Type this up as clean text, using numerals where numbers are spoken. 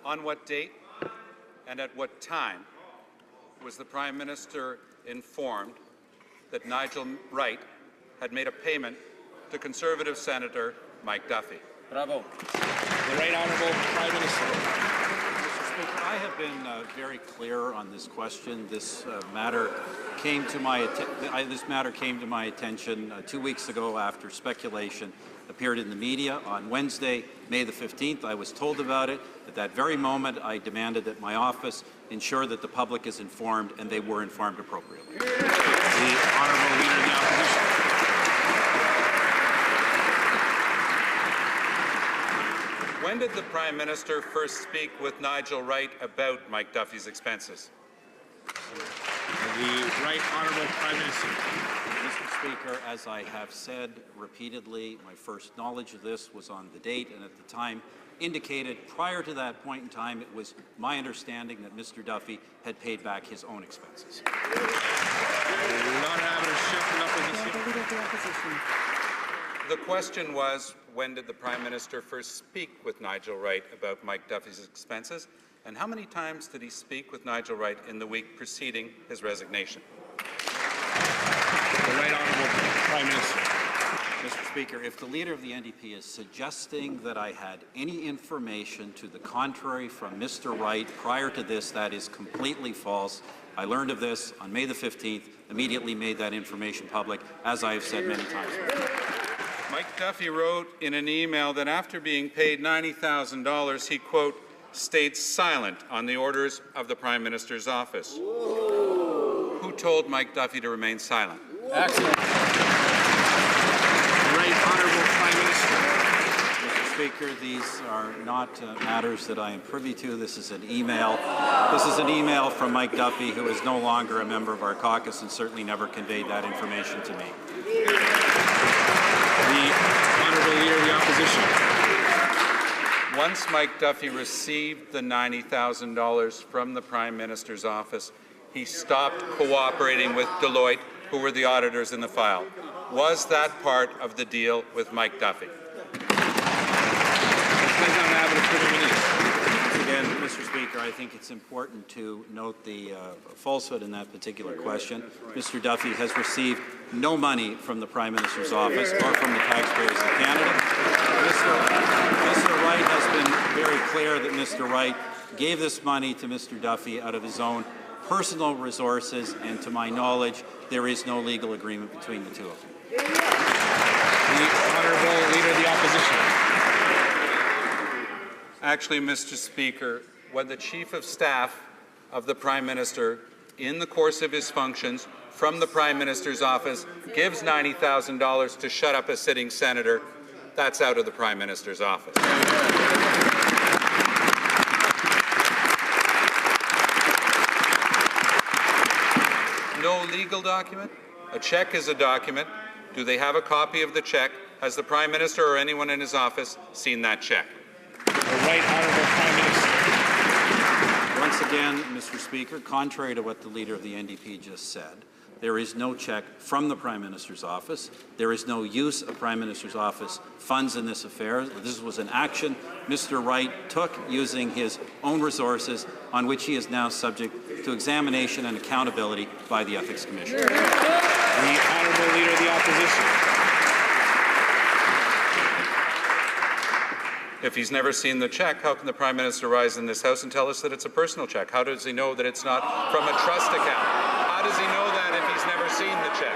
On what date and at what time was the Prime Minister informed that Nigel Wright had made a payment to Conservative Senator Mike Duffy? Bravo. The Right Honourable Prime Minister. Mr. Speaker, I have been very clear on this question. This matter came to my attention 2 weeks ago after speculation appeared in the media. On Wednesday, May the 15th, I was told about it. At that very moment, I demanded that my office ensure that the public is informed, and they were informed appropriately. The Honourable Leader of the Opposition. When did the Prime Minister first speak with Nigel Wright about Mike Duffy's expenses? The Right Honourable Prime Minister. Mr. Speaker, as I have said repeatedly, my first knowledge of this was on the date and at the time indicated. Prior to that point in time, it was my understanding that Mr. Duffy had paid back his own expenses. Not having a shift in opposition. The question was, when did the Prime Minister first speak with Nigel Wright about Mike Duffy's expenses, and how many times did he speak with Nigel Wright in the week preceding his resignation? The Right Honourable Prime Minister. Mr. Speaker, if the Leader of the NDP is suggesting that I had any information to the contrary from Mr. Wright prior to this, that is completely false. I learned of this on May the 15th, immediately made that information public, as I have said many times before. Mike Duffy wrote in an email that after being paid $90,000, he, quote, stayed silent on the orders of the Prime Minister's office. Whoa. Who told Mike Duffy to remain silent? Excellent. Right Honourable Prime Minister. Mr. Speaker, these are not matters that I am privy to. This is an email. This is an email from Mike Duffy, who is no longer a member of our caucus and certainly never conveyed that information to me. The Honourable Leader of the Opposition. Once Mike Duffy received the $90,000 from the Prime Minister's office, he stopped cooperating with Deloitte, who were the auditors in the file. Was that part of the deal with Mike Duffy? Again, Mr. Speaker, I think it's important to note the falsehood in that particular question. Mr. Duffy has received no money from the Prime Minister's office or from the taxpayers of Canada. Mr. Wright has been very clear that Mr. Wright gave this money to Mr. Duffy out of his own personal resources, and to my knowledge, there is no legal agreement between the two of them. The Honourable Leader of the Opposition. Actually, Mr. Speaker, when the Chief of Staff of the Prime Minister, in the course of his functions from the Prime Minister's office, gives $90,000 to shut up a sitting senator, that's out of the Prime Minister's office. No legal document? A check is a document. Do they have a copy of the check? Has the Prime Minister or anyone in his office seen that check? The Right Honourable Prime Minister. Once again, Mr. Speaker, contrary to what the Leader of the NDP just said, there is no check from the Prime Minister's office. There is no use of Prime Minister's office funds in this affair. This was an action Mr. Wright took using his own resources, on which he is now subject to examination and accountability by the Ethics Commission. The Honourable Leader of the Opposition. If he's never seen the check, how can the Prime Minister rise in this House and tell us that it's a personal check? How does he know that it's not from a trust account? How does he know that if he's never seen the check?